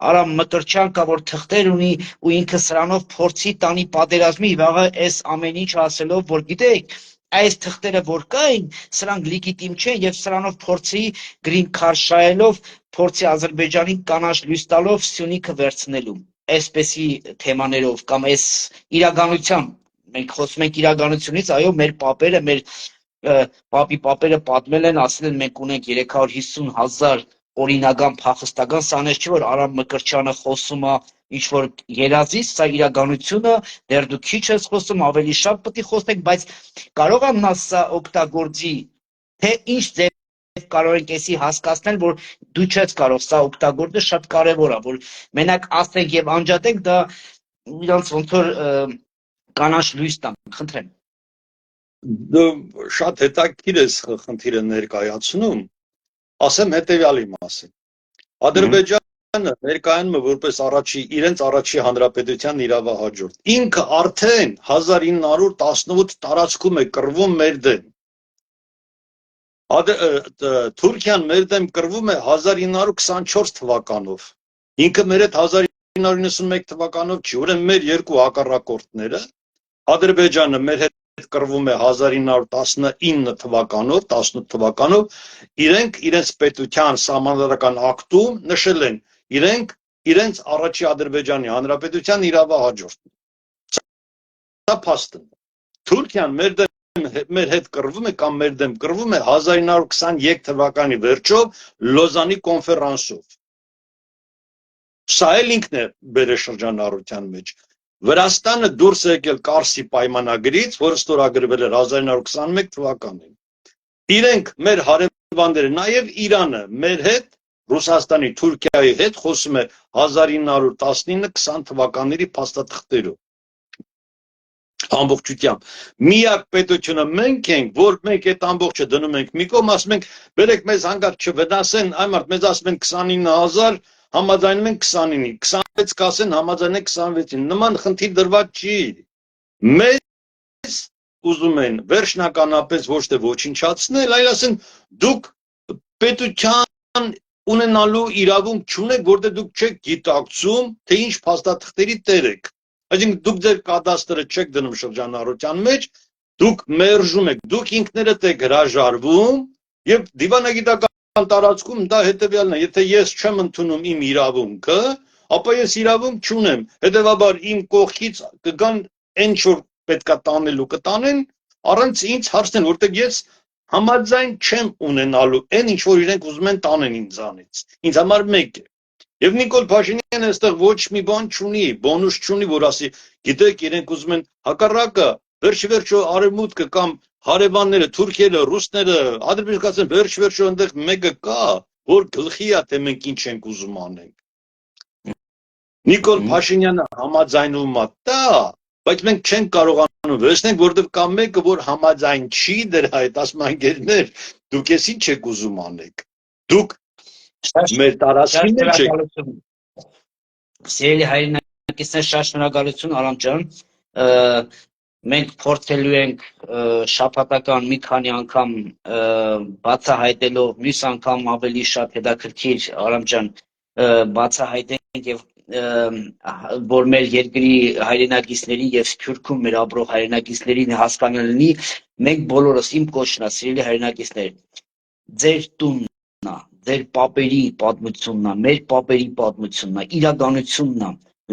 Արամ Մկրտչյան կա որ թղթեր ունի ու ինքը սրանով փորձի տանի պատերազմի վաղը այս ամեն ինչ ասելով որ գիտեք այս թղթերը որ կային սրանք լեգիտիմ չեն եւ սրանով փորձի green card շահելով փորձի Ադրբեջանին կանաչ լույս տալով Սյունիքը վերցնելու այսպեսի թեմաներով կամ այս իրականությամբ մենք խոսում ենք իրականությունից այո մեր պապերը մեր պապերը պատմել են ասել են մենք ունենք 350,000 օրինական փախստական սանես չի որ Արամ Մկրտչյանը խոսում է ինչ որ երազից սա իրականությունը դեռ դու քիչ ես խոսում ավելի շատ պետք է խոսենք բայց կարող եմ նա սա օգտագործի թե ինչ ձև կարող ենք էսի հասկացնել որ դու չես կարող սա օգտագործել շատ կարևոր է որ մենակ ասենք եւ անջատենք դա իրանց ոնց որ կանաչ լույս տան խնդրեմ
դու շատ հետաքրքիր ես խնդիրը ներկայացնում ասեմ հետեւյալի մասին Ադրբեջանը ներկայանում է որպես իրենց առաջի հանրապետության իրավահաջորդ ինքը արդեն 1918 տարածքում է կռվում մեր դեմ Թուրքիան մեր դեմ կռվում է 1924 թվականով ինքը մեր հետ 1991 թվականով չի ուրեմն մեր երկու հակառակորդները Ադրբեջանը մեր հետ կռվում է 1919 թվականով 18 թվականով իրենց պետության սահմանադրական ակտում նշել են իրենց առաջի Ադրբեջանի հանրապետության իրավահաջորդն սա փաստն է Թուրքիան մեր հետ կռվում է կամ մեր դեմ կռվում է 1923 թվականի վերջով Լոզանի կոնֆերանսով սա էլ ինքն է բերեշրջանառության մեջ Վրաստանը դուրս է եկել Կարսի պայմանագրից, որը ստորագրվել էր 1921 թվականին։ Իրենք մեր հարևանները, նաև Իրանը, մեր հետ, Ռուսաստանի, Թուրքիայի հետ խոսում է 1919-20 թվականների փաստաթղթերով։ Ամբողջությամբ միակ պետությունը մենք ենք, որ մենք այդ ամբողջը դնում ենք մի կողմ, ասում ենք, բերեք մեզ հանգարտ չվնասեն, այ մարդ մեզ ասում են 29,000 համաձայնում են 29-ի, 26 կասեն համաձայնեն 26-ին, նման խնդիր դրված չի, մեզ ուզում են վերջնականապես ոչ թե ոչնչացնել, այլ ասեն դուք պետության ունենալու իրավունք չունեք, որտեղ դուք չեք գիտակցում, թե ինչ փաստաթղթերի տեր եք, այսինքն դուք ձեր կադաստրը չեք դնում շրջանառության մեջ, դուք մերժում եք, դուք ինքներդ եք հրաժարվում եւ դիվանագիտական տարածքում դա հետեւյալն է, եթե ես չեմ ընդունում իմ իրավունքը, ապա ես իրավունք չունեմ, հետեւաբար իմ կողքից կգան այն ինչ որ պետքա տանելու կտանեն, առանց ինձ հարցնեն, որտեղ ես համաձայն չեմ ունենալու այն ինչ որ իրենք ուզում են տանեն ինձանից, ինձ համար մեկ է։ Եվ Նիկոլ Փաշինյանը այստեղ ոչ մի բան չունի, բոնուս չունի, որ ասի, գիտեք, իրենք ուզում են հակառակը, վերջի-վերջո արևմուտքը կամ հարևանները, թուրքերը, ռուսները, ադրբեջանցիները վերջ-վերջո այնտեղ մեկը կա, որ գլխի է, թե մենք ինչ ենք ուզում անենք։ Նիկոլ Փաշինյանը համաձայնվում է դա, բայց մենք չենք կարողանում վերցնենք, որովհետև կա մեկը, որ համաձայն չի դրա հետ, ասում անգերներ, դուք էս ինչ եք ուզում անեք։ Դուք մեր տարածքի մեջ եք։
Սիրելի հայրենակիցներ, շատ շնորհակալություն Արամ ջան։ Մենք փորձելու ենք շաբաթական մի քանի անգամ բացահայտելով, մյուս անգամ ավելի շատ հետաքրքիր Արամ ջան բացահայտենք եւ որ մեր երկրի հայրենակիցների եւ Սփյուռքում մեր ապրող հայրենակիցներին հասկանալի լինի, մենք բոլորս իմ կոչն է, սիրելի հայրենակիցներ, ձեր տունն է, ձեր պապերի պատմությունն է, մեր պապերի պատմությունն է, իրականությունն է,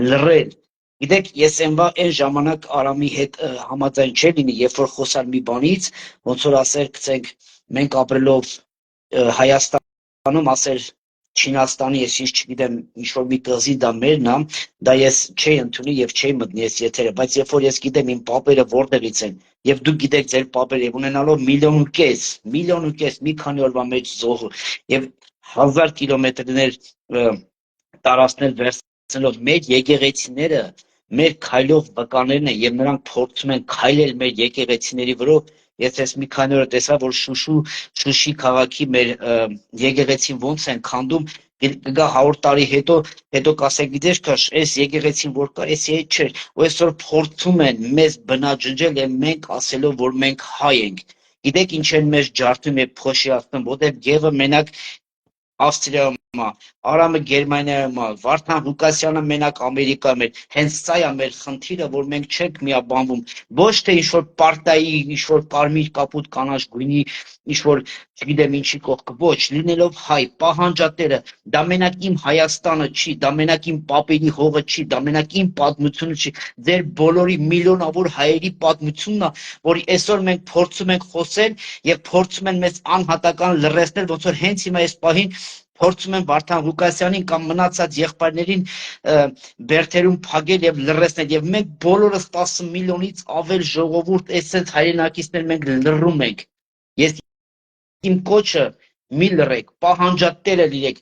լռել։ Գիտեք, ես այն ժամանակ Արամի հետ համաձայն չէի լինի, երբ որ խոսար մի բանից, ոնց որ ասեր, գցենք, մենք ապրելով Հայաստանում ասեր Չինաստանի, ես ինչ չգիտեմ, ինչ որ մի կղզի դա մերն է, դա ես չէի ընդունի եւ չէի մտնի այս եթերը, բայց երբ որ ես գիտեմ իմ պապերը որտեղից են, եւ դուք գիտեք ձեր պապերը եւ ունենալով 1.5 միլիոն, մի քանի օրվա մեջ զոհ եւ 1000 կիլոմետրներ տարածքներ վերցնելով մեր եկեղեցիները, մեր քայլող վկաներն են եւ նրանք փորձում են քայլել մեր եկեղեցիների վրով։ Ես այս մի քանի օր տեսա, որ Շուշի քաղաքի մեր եկեղեցին ոնց են քանդում, կգա 100 տարի հետո կասեք, գիտես քաշ, այս եկեղեցին որ կար, էսի հետ չէր, ու այսօր փորձում են մեզ բնաջնջել եւ մենք ասելով, որ մենք հայ ենք։ Գիտեք ինչ են մեզ ջարդում եւ փոշի ասում, որտեղ Գևը մենակ Ավստրիայում է, Արամը Գերմանիայում է, Վարդան Ղուկասյանը մենակ Ամերիկայում է, հենց սա է մեր խնդիրը, որ մենք չենք միաբանվում, ոչ թե ինչ-որ պարտայի, ինչ-որ կարմիր կապուտ կանաչ գույնի, ինչ-որ չգիտեմ ինչի կողքը, ոչ, լինելով հայ, պահանջատերը, դա մենակ իմ Հայաստանը չի, դա մենակ իմ պապերի հողը չի, դա մենակ իմ պատմությունը չի, ձեր բոլորի միլիոնավոր հայերի պատմությունն է, որ այսօր մենք փորձում ենք խոսել եւ փորձում են մեզ անհատական լռեցնել, ոնց որ հենց հիմա այս պահին փորձում են Վարդան Ղուկասյանին կամ մնացած եղբայրներին բերթերում փագել եւ լռեցնել եւ մենք բոլորս 10 միլիոնից ավել ժողովուրդ այսպես հայրենակիցներ մենք լռում ենք։ Ես իմ կոչը մի լռեք, պահանջատերը լինեք,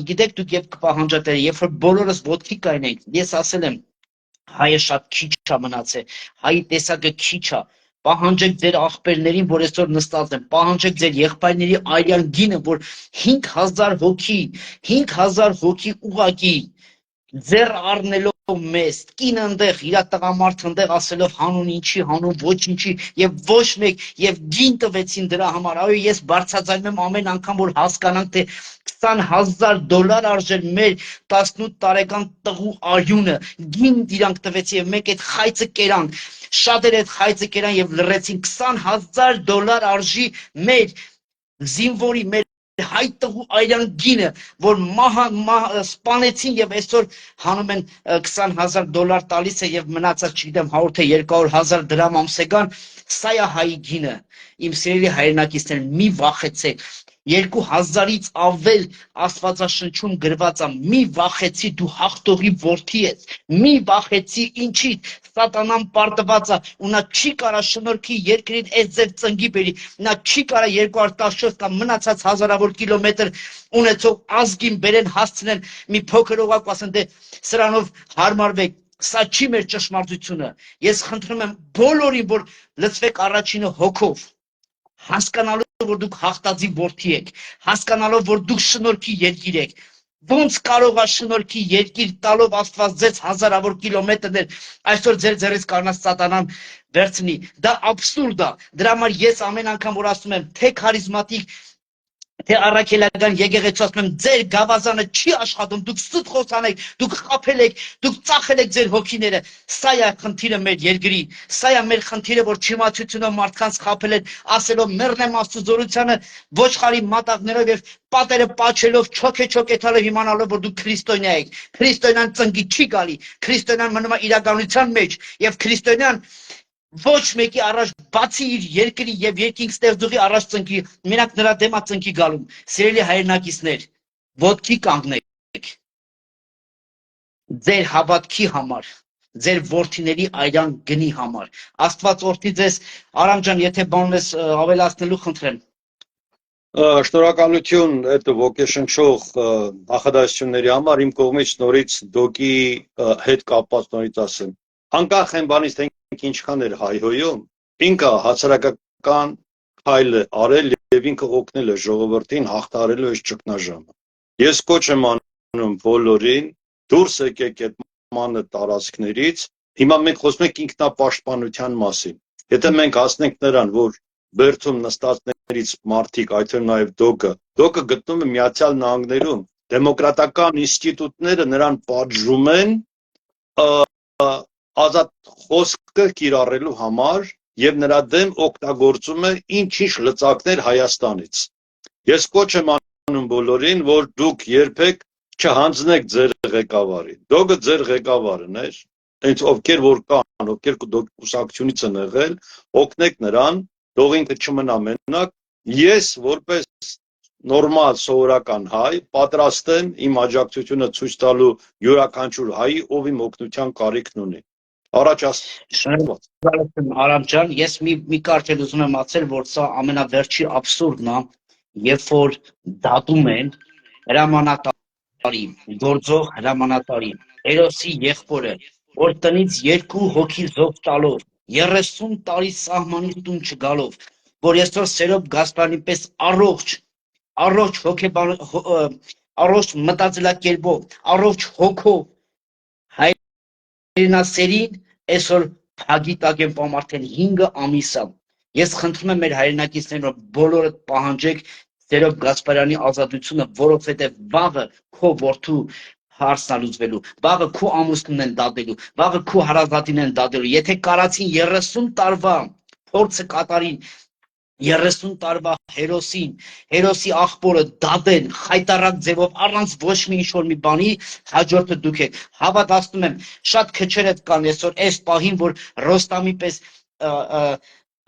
գիտեք դուք եւ պահանջատերը, երբ որ բոլորս ոտքի կայնենք, ես ասել եմ հայը շատ քիչ է մնացել, հայի տեսակը քիչ է, պահանջեք ձեր աղբերներին, որ այսօր նստած են, պահանջեք ձեր եղբայրների արյան գինը, որ 5000 հոգի ուղակի ձեր առնելով մեզ, կին ընդեղ, իր տղամարդ ընդեղ ասելով հանուն ինչի, հանուն ոչինչի եւ ոչ մեկ եւ գին տվեցին դրա համար, այո ես բարձրացնում եմ ամեն անգամ, որ հասկանանք, թե $20,000 արժեր մեր 18 տարեկան տղու արյունը, գին իրանք տվեցին եւ մենք այդ խայծը կերանք, շատերը այդ խայծը կերան եւ լռեցին, $20,000 արժի մեր զինվորի, մեր հայ տղու այրան գինը, որ սպանեցին եւ այսօր հանում են $20,000 տալիս է եւ մնացած չգիտեմ 100 թե 200,000 դրամ ամսեկան, սա է հայի գինը, իմ սիրելի հայրենակիցներ, մի վախեցեք, 2000-ից ավել Աստվածաշնչում գրված է, մի վախեցի դու հաղթողի որդի ես, մի վախեցի ինչի, սատանան պարտված է, ու նա չի կարա շնորհքի երկրին այս ձև ծնգի բերի, նա չի կարա 214 կամ մնացած հազարավոր կիլոմետր ունեցող ազգին բերեն հասցնեն մի փոքր օղակ ասեն դե սրանով հարմարվեք, սա չի մեր ճշմարտությունը, ես խնդրում եմ բոլորին, որ լցվեք առաջինը հոգով, հասկանալով, որ դուք հաղթածի որդի եք, հասկանալով, որ դուք շնորհքի երկիր եք, ոնց կարող է շնորհքի երկիր տալով Աստված ձեզ հազարավոր կիլոմետրներ այսօր ձեր ձեռից կանած սատանան վերցնի, դա աբսուրդ է, դրա համար ես ամեն անգամ որ ասում եմ, թե քարիզմատիկ թե առաքելական եկեղեցու ասում եմ, ձեր գավազանը չի աշխատում, դուք սուտ խոսանեք, դուք խաբել եք, դուք ծախել եք ձեր հոգիները, սա է խնդիրը մեր երկրի, սա է մեր խնդիրը, որ չիմացությունով մարդկանց խաբել են, ասելով մեռնեմ Աստծո զորությանը, ոչխարի մատաղներով եւ պատերը պաչելով, չոքեթալով իմանալով, որ դուք քրիստոնյա եք, քրիստոնյան ծնկի չի գալի, քրիստոնյան մնում է իրականության մեջ եւ քրիստոնյան ոչ մեկի առաջ բացի իր երկրի եւ երկինք ստեղծողի առաջ ծնկի, մենակ նրա դեմա ծնկի գալու, սիրելի հայրենակիցներ, ոտքի կանգնեք, ձեր հավատքի համար, ձեր որդիների այրան գնի համար, Աստված օրհնի ձեզ, Արամ ջան, եթե բան ունես ավելացնելու խնդրեմ։
Շնորհակալություն այդ ոգեշնչող նախադասությունների համար, իմ կողմից նորից դոկի հետ կապված նորից ասեմ, անկախ այն բանից թե ինչքան էր հայհոյում, ինքը հասարակական քայլ է արել եւ ինքը օգնել է ժողովրդին հաղթահարելու այս ճգնաժամը։ Ես կոչ եմ անում բոլորին դուրս եկեք այդ մանր տարածքներից, հիմա մենք խոսում ենք ինքնապաշտպանության մասին։ Եթե մենք հասնենք նրան, որ բերդում նստածներից մարդիկ, այդ թվում նաեւ դոկը գտնում է Միացյալ Նահանգներում, դեմոկրատական ինստիտուտները նրան պատժում են ազատ խոսքը կիրառելու համար եւ նրա դեմ օգտագործում է ինչ-ինչ լծակներ Հայաստանից։ Ես կոչ եմ անում բոլորին, որ դուք երբեք չհանձնեք ձեր ղեկավարին։ Դոգը ձեր ղեկավարն է, այնց ովքեր որ կան, ովքեր կուսակցությունից են եղել, օգնեք նրան, թող ինքը չմնա մենակ։ Ես որպես նորմալ սովորական հայ պատրաստ եմ իմ աջակցությունը ցույց տալու յուրաքանչյուր հայի, ով իմ օգնության կարիքն ունի։ Առաջ
Շնորհակալ եմ Արամ ջան, ես մի կարճ էլ ուզում եմ ասել, որ սա ամենավերջի աբսուրդն է, երբ որ դատում են հրամանատարի, գործող հրամանատարի, հերոսի եղբորը, որ տնից 2 հոգի զոհ տալով, 30 տարի սահմանից տուն չգալով, որ այսօր Սերոբ Գասպարյանի պես առողջ հոգեբան, առողջ մտածելակերպով, առողջ հոգով հայրենասերին այսօր փագի տակ են պամարթել 5 ամիսա։ Ես խնդրում եմ մեր հայրենակիցներին, որ բոլորը պահանջեք Սերոբ Գասպարյանի ազատությունը, որովհետև վաղը քո որդու հարցն է լուծվելու, վաղը քո ամուսնուն են դատելու, վաղը քո հարազատին են դատելու։ Եթե կարացին 30 տարվա փորձը կատարին 30 տարվա հերոսի աղբորը դադեն խայտարակ ձևով առանց ոչ մի ինչ-որ մի բանի, հաջորդը դուք եք։ Հավատացնում եմ, շատ քչերդ կան այսօր այս պահին, որ Ռոստամի պես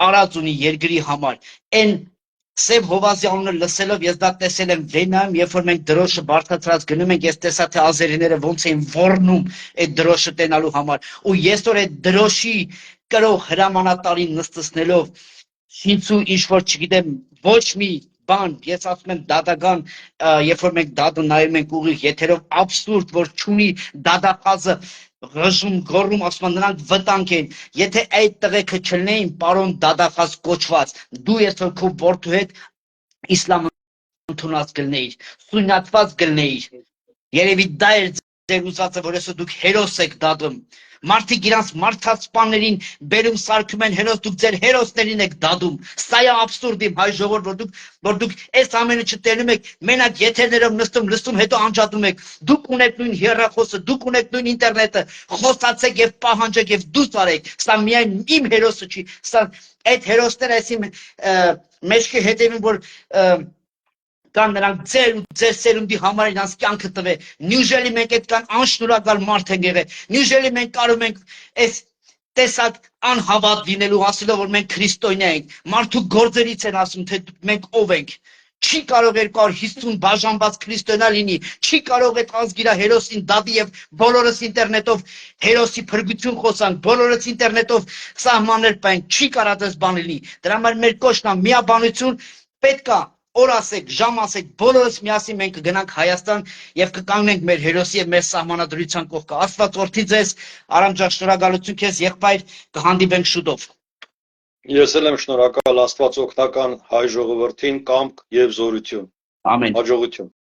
արած ունի երկրի համար։ Այն Սև Հովազի անունը լսելով ես դա տեսել եմ Վենայում, երբ որ մենք դրոշը բարձրացրած գնում ենք, ես տեսա թե ազերիները ոնց էին ոռնում այդ դրոշը տենալու համար։ Ու այսօր այդ դրոշի կրող հրամանատարին նստեցնելով շինցու ինչ-որ չգիտեմ ոչ մի բան, ես ասում եմ դատական, երբ որ մենք դատը նայում ենք ուղիղ եթերով, աբսուրդ, որ չունի դատախազը ղժում, գոռում, ասում են նրանք վտանգ են, եթե այդ տղեկը չլնեին, պարոն դատախազ կոչված, դու այսօր քո որդու հետ իսլամ ընդունած կլնեիր, սուննատված կլնեիր, երևի դա էր ձեր ուզածը, որ այսօր դուք հերոս եք դատում, մարդիկ իրանց մարդասպաններին բերում սարքում են հերոս, դուք ձեր հերոսներին եք դադում, սա է աբսուրդ իմ հայ ժողովուրդ, որ դուք այս ամենը չտենում եք, մենակ եթերներով նստում, լսում, հետո անջատում եք, դուք ունեք նույն հեռախոսը, դուք ունեք նույն ինտերնետը, խոսացեք եւ պահանջեք եւ դուս արեք, սա միայն իմ հերոսը չի, սա այդ հերոսները այսիմ մեջքի հետևին, որ կան նրանք ձեր սերունդի համար իրանց կյանքը տվե, նյուժելի մենք այդքան անշնորհակալ մարդ ենք եղել, նյուժելի մենք կարում ենք այս տեսակ անհավատ լինելու ասելով, որ մենք քրիստոնյա ենք, մարդու գործերից են ասում, թե մենք ով ենք, չի կարող 250 բաժանված քրիստոնյա լինի, չի կարող այդ ազգիրա հերոսին դատի եւ բոլորս ինտերնետով հերոսի փրկություն խոսանք, բոլորս ինտերնետով սահմաններ պայենք, չի կարող այս բան լինի, դրա համար մեր կոչն է միաբանություն, պետք է օր ասեք, ժամ ասեք, բոլորս միասին մենք կգնանք Հայաստան եւ կկանգնենք մեր հերոսի եւ մեր սահմանադրության կողքը։ Աստված օրհնի ձեզ, Արամ ջան, շնորհակալություն քեզ, եղբայր, կհանդիպենք շուտով։
Ես էլ եմ շնորհակալ Աստված օգնական հայ ժողովրդին, կամք եւ զորություն։
Ամեն։
Հաջողություն։